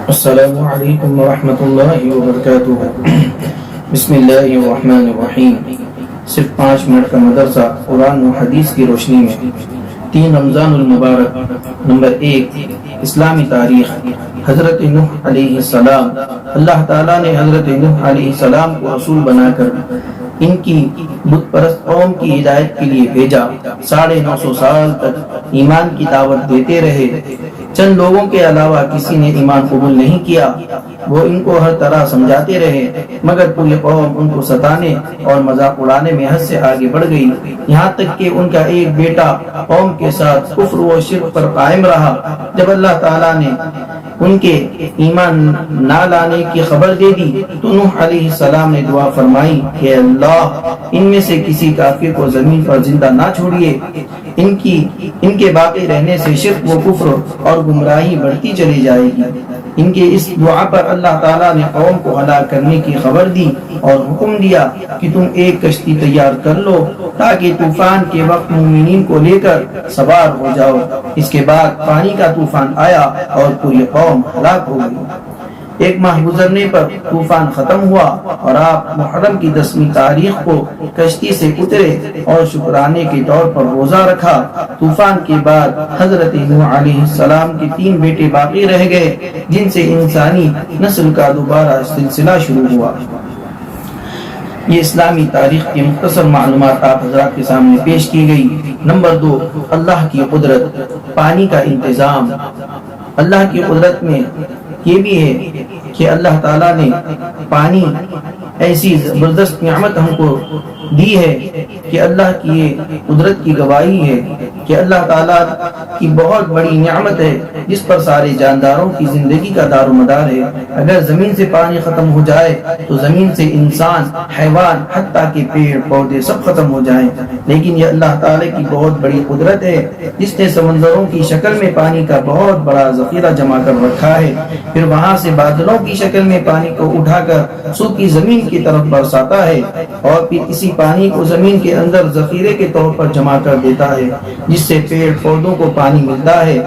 السلام علیکم ورحمۃ اللہ وبرکاتہ۔ بسم اللہ الرحمن الرحیم۔ صرف 5 منٹ کا مدرسہ قرآن و حدیث کی روشنی میں 3 رمضان المبارک۔ نمبر 1، اسلامی تاریخ۔ حضرت نوح علیہ السلام، اللہ تعالیٰ نے حضرت نوح علیہ السلام کو رسول بنا کر ان کی بت پرست قوم کی ہدایت کے لیے بھیجا۔ 950 سال تک ایمان کی دعوت دیتے رہے۔ چند لوگوں کے علاوہ کسی نے ایمان قبول نہیں کیا۔ وہ ان کو ہر طرح سمجھاتے رہے، مگر پوری قوم ان کو ستانے اور مذاق اڑانے میں حد سے آگے بڑھ گئی، یہاں تک کہ ان کا ایک بیٹا قوم کے ساتھ کفر و شرک پر قائم رہا۔ جب اللہ تعالیٰ نے ان کے ایمان نہ لانے کی خبر دے دی تو نوح علیہ السلام نے دعا فرمائی کہ اللہ، ان میں سے کسی کافر کو زمین پر زندہ نہ چھوڑیے۔ ان کے باقی رہنے سے شرک و کفر اور گمراہی بڑھتی چلی جائے گی۔ ان کے اس دعا پر اللہ تعالیٰ نے قوم کو ہلاک کرنے کی خبر دی اور حکم دیا کہ تم ایک کشتی تیار کر لو تاکہ طوفان کے وقت مومنین کو لے کر سوار ہو جاؤ۔ اس کے بعد پانی کا طوفان آیا اور پوری قوم ہلاک ہو گئی۔ 1 ماہ گزرنے پر طوفان ختم ہوا اور آپ محرم کی 10ویں تاریخ کو کشتی سے اترے اور شکرانے کے طور پر روزہ رکھا۔ طوفان کے بعد حضرت نوح علیہ السلام کے 3 بیٹے باقی رہ گئے، جن سے انسانی نسل کا دوبارہ سلسلہ شروع ہوا۔ یہ اسلامی تاریخ کی مختصر معلومات آپ حضرات کے سامنے پیش کی گئی۔ نمبر 2، اللہ کی قدرت، پانی کا انتظام۔ اللہ کی قدرت میں یہ بھی ہے کہ اللہ تعالیٰ نے پانی ایسی زبردست نعمت ہم کو دی ہے کہ اللہ کی یہ قدرت کی گواہی ہے کہ اللہ تعالیٰ کی بہت بڑی نعمت ہے جس پر سارے جانداروں کی زندگی کا دار و مدار ہے۔ اگر زمین سے پانی ختم ہو جائے تو زمین سے انسان، حیوان، حتیٰ کہ پیڑ پودے سب ختم ہو جائیں، لیکن یہ اللہ تعالیٰ کی بہت بڑی قدرت ہے جس نے سمندروں کی شکل میں پانی کا بہت بڑا ذخیرہ جمع کر رکھا ہے، پھر وہاں سے بادلوں کی شکل میں پانی کو اٹھا کر سوکھی زمین کی طرف برساتا ہے اور پھر اسی پانی کو زمین کے اندر ذخیرے کے طور پر جمع کر دیتا ہے، جس سے پیڑ پودوں کو پانی ملتا ہے،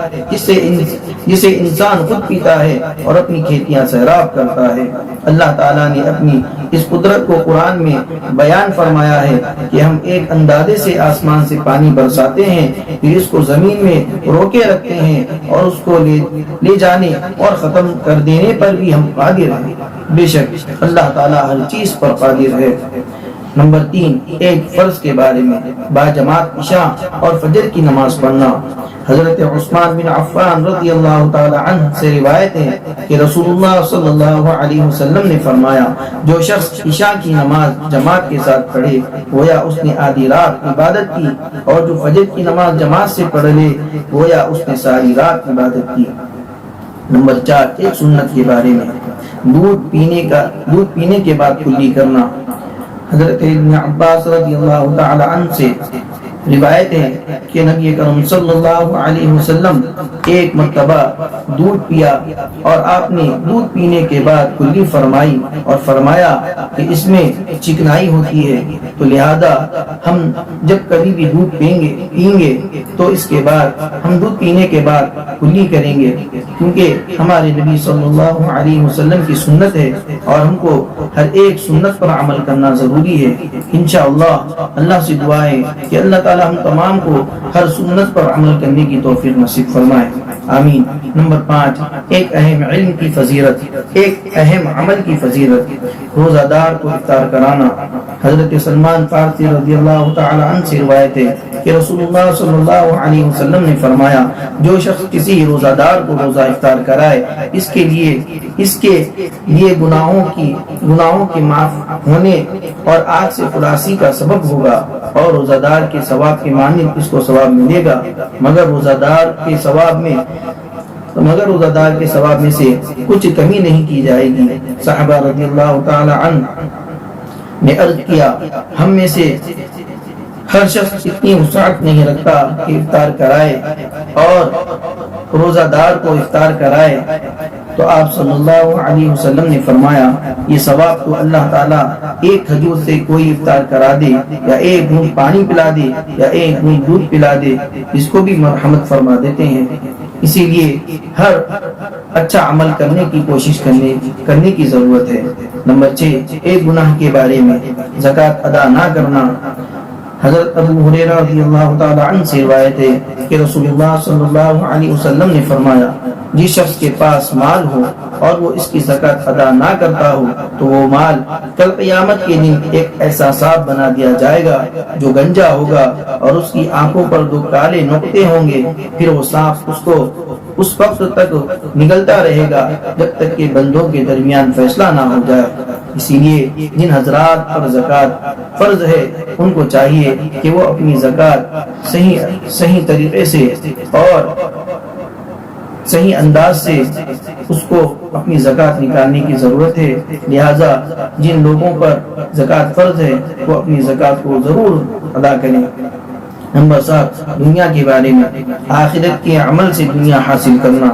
جسے انسان خود پیتا ہے اور اپنی کھیتیاں سیراب کرتا ہے۔ اللہ تعالیٰ نے اپنی اس قدرت کو قرآن میں بیان فرمایا ہے کہ ہم ایک اندازے سے آسمان سے پانی برساتے ہیں، پھر اس کو زمین میں روکے رکھتے ہیں اور اس کو لے جانے اور ختم کر دینے پر بھی ہم قادر ہیں۔ بے شک اللہ تعالیٰ ہر چیز پر قادر ہے۔ نمبر 3، ایک فرض کے بارے میں، باجماعت عشاء اور فجر کی نماز پڑھنا۔ حضرت عثمان بن عفان رضی اللہ تعالی عنہ سے روایت ہے کہ رسول اللہ صلی اللہ علیہ وسلم نے فرمایا، جو شخص عشاء کی نماز جماعت کے ساتھ پڑھے گویا اس نے آدھی رات عبادت کی، اور جو فجر کی نماز جماعت سے پڑھ لے گویا اس نے ساری رات عبادت کی۔ نمبر 4، ایک سنت کے بارے میں، دودھ پینے کے بعد کلی کرنا۔ حضرت ابن عباس رضی اللہ تعالی عنہ سے روایت ہے کہ نبی کرم صلی اللہ علیہ وسلم ایک مرتبہ دودھ پیا اور آپ نے دودھ پینے کے بعد کلی فرمائی اور فرمایا کہ اس میں چکنائی ہوتی ہے، تو لہذا ہم جب کبھی بھی دودھ پئیں گے تو اس کے بعد ہم دودھ پینے کے بعد کلی کریں گے، کیونکہ ہمارے نبی صلی اللہ علیہ وسلم کی سنت ہے اور ہم کو ہر ایک سنت پر عمل کرنا ضروری ہے۔ انشاءاللہ اللہ سے دعا ہے کہ اللہ تعالی ہم تمام کو ہر سنت پر عمل کرنے کی توفیق نصیب فرمائے، آمین۔ نمبر 5، ایک اہم علم کی فضیلت، ایک اہم عمل کی فضیلت، روزہ دار کو افطار کرانا۔ حضرت سلمان فارسی رضی اللہ تعالی عنہ سے روایت ہے کہ رسول اللہ صلی اللہ علیہ وسلم نے فرمایا، جو شخص کسی روزہ دار کو روزہ افطار کرائے اس کے لیے گناہوں کے معاف ہونے اور آگ سے خلاصی کا سبب ہوگا، اور روزہ دار کے ثواب کے مانند اس کو ثواب ملے گا، مگر روزہ دار کے ثواب میں سے کچھ کمی نہیں کی جائے گی۔ صحابہ رضی اللہ تعالی عنہ نے عرض کیا، ہم میں سے ہر شخص اتنی وسعت نہیں رکھتا کہ افطار کرائے اور روزہ دار کو افطار کرائے، تو آپ صلی اللہ علیہ وسلم نے فرمایا، یہ ثواب تو اللہ تعالیٰ ایک کھجور سے کوئی افطار کرا دے یا ایک گھونٹ پانی پلا دے یا ایک گھونٹ دودھ پلا دے، اس کو بھی مرحمت فرما دیتے ہیں۔ اسی لیے ہر اچھا عمل کرنے کی کوشش کرنے کی ضرورت ہے۔ نمبر 6، ایک گناہ کے بارے میں زکوٰۃ ادا نہ کرنا۔ حضرت ابو ہریرہ رضی اللہ تعالی عنہ سے روایت ہے کہ رسول اللہ صلی اللہ علیہ وسلم نے فرمایا، جس شخص کے پاس مال ہو اور وہ اس کی زکوٰۃ ادا نہ کرتا ہو تو وہ مال کل قیامت کے دن ایک ایسا سانپ بنا دیا جائے گا جو گنجا ہوگا اور اس کی آنکھوں پر 2 کالے نقطے ہوں گے، پھر وہ سانپ اس کو اس وقت تک نگلتا رہے گا جب تک کہ بندوں کے درمیان فیصلہ نہ ہو جائے۔ اسی لیے جن حضرات پر زکوٰۃ فرض ہے ان کو چاہیے کہ وہ اپنی زکوٰۃ صحیح طریقے سے اور صحیح انداز سے اس کو اپنی زکوٰۃ نکالنے کی ضرورت ہے۔ لہذا جن لوگوں پر زکوٰۃ فرض ہے وہ اپنی زکوٰۃ کو ضرور ادا کریں۔ نمبر 7، دنیا کے بارے میں آخرت کے عمل سے دنیا حاصل کرنا۔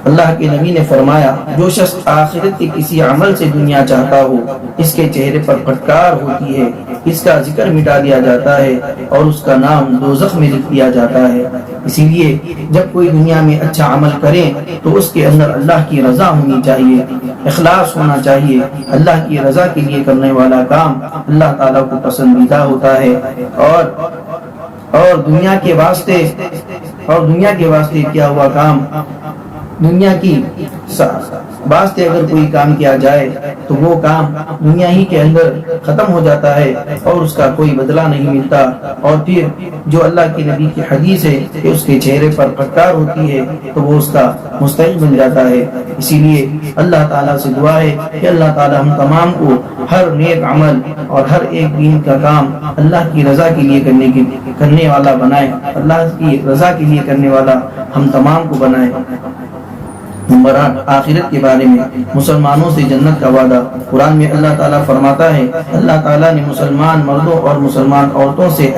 اللہ کے نبی نے فرمایا، جو شخص آخرت کے کسی عمل سے دنیا چاہتا ہو، اس کے چہرے پر پھٹکار ہوتی ہے، اس کا ذکر مٹا دیا جاتا ہے اور اس کا نام دوزخ میں لکھ دیا جاتا ہے۔ اسی لیے جب کوئی دنیا میں اچھا عمل کرے تو اس کے اندر اللہ کی رضا ہونی چاہیے، اخلاص ہونا چاہیے۔ اللہ کی رضا کے لیے کرنے والا کام اللہ تعالیٰ کو پسندیدہ ہوتا ہے، اور دنیا کے واسطے کیا ہوا کام، دنیا کی واسطے اگر کوئی کام کیا جائے تو وہ کام دنیا ہی کے اندر ختم ہو جاتا ہے اور اس کا کوئی بدلہ نہیں ملتا۔ اور پھر جو اللہ کے نبی کی حدیث ہے کہ اس کے چہرے پر پھٹکار ہوتی ہے تو وہ اس کا مستحق بن جاتا ہے۔ اسی لیے اللہ تعالیٰ سے دعا ہے کہ اللہ تعالیٰ ہم تمام کو ہر نیک عمل اور ہر ایک دین کا کام اللہ کی رضا کے لیے کرنے والا بنائے، اللہ کی رضا کے لیے کرنے والا ہم تمام کو بنائے۔ نمبر 8، آخرت کے بارے میں مسلمانوں سے جنت کا وعدہ۔ قرآن میں اللہ تعالیٰ فرماتا ہے، اللہ تعالیٰ نے مسلمان مردوں اور مسلمان عورتوں سے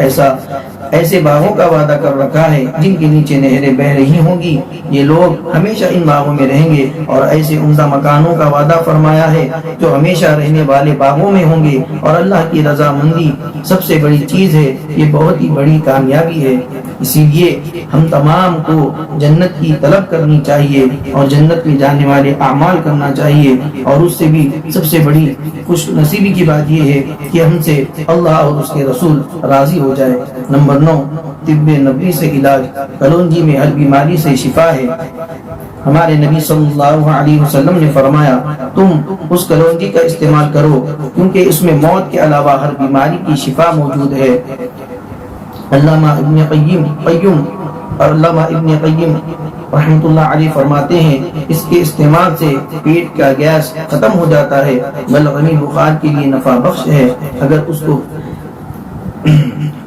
ایسے باغوں کا وعدہ کر رکھا ہے جن کے نیچے نہریں بہہ رہی ہوں گی، یہ لوگ ہمیشہ ان باغوں میں رہیں گے، اور ایسے عمدہ مکانوں کا وعدہ فرمایا ہے جو ہمیشہ رہنے والے باغوں میں ہوں گے۔ اور اللہ کی رضا مندی سب سے بڑی چیز ہے، یہ بہت ہی بڑی کامیابی ہے۔ اسی لیے ہم تمام کو جنت کی طلب کرنی چاہیے اور جنت میں جانے والے اعمال کرنا چاہیے، اور اس سے بھی سب سے بڑی خوش نصیبی کی بات یہ ہے کہ ہم سے اللہ اور اس کے رسول راضی ہو جائے۔ نمبر 9، طب نبوی سے علاج۔ کلونجی میں ہر بیماری سے شفا ہے۔ ہمارے نبی صلی اللہ علیہ وسلم نے فرمایا، تم اس کلونجی کا استعمال کرو کیونکہ اس میں موت کے علاوہ ہر بیماری کی شفا موجود ہے۔ علامہ ابن قیم رحمۃ اللہ علیہ فرماتے ہیں، اس کے استعمال سے پیٹ کا گیس ختم ہو جاتا ہے، بلغمی بخار کے لیے نفع بخش ہے۔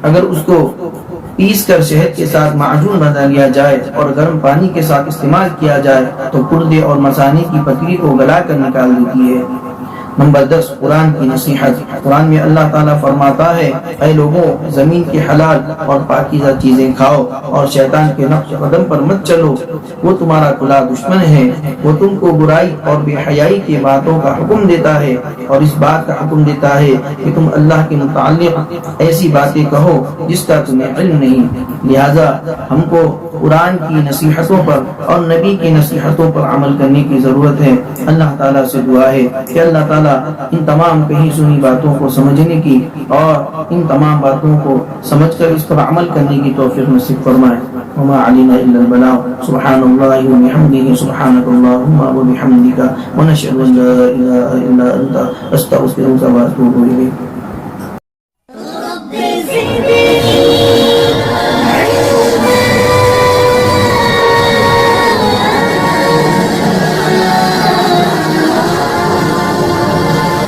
اگر اس کو پیس کر شہد کے ساتھ معجون بنا لیا جائے اور گرم پانی کے ساتھ استعمال کیا جائے تو گردے اور مثانے کی پتری کو گلا کر نکال دیتی ہے۔ نمبر 10، قرآن کی نصیحت۔ قرآن میں اللہ تعالیٰ فرماتا ہے، اے لوگوں، زمین کے حلال اور پاکیزہ چیزیں کھاؤ اور شیطان کے نقش قدم پر مت چلو، وہ تمہارا کھلا دشمن ہے، وہ تم کو برائی اور بے حیائی کی باتوں کا حکم دیتا ہے اور اس بات کا حکم دیتا ہے کہ تم اللہ کے متعلق ایسی باتیں کہو جس کا تمہیں علم نہیں۔ لہذا ہم کو قرآن کی نصیحتوں پر اور نبی کی نصیحتوں پر عمل کرنے کی ضرورت ہے۔ اللہ تعالیٰ سے دعا ہے کہ اللہ تعالیٰ ان تمام کہیں سنی باتوں کو سمجھنے کی اور ان تمام باتوں کو سمجھ کر اس پر عمل کرنے کی توفیق نصیب فرمائے۔ وما علینا الا البلاغ، سبحان اللہ وبحمدہ، سبحانک اللہم وبحمدک، ونشہد ان لا الہ الا انت، استغفرک واتوب الیک۔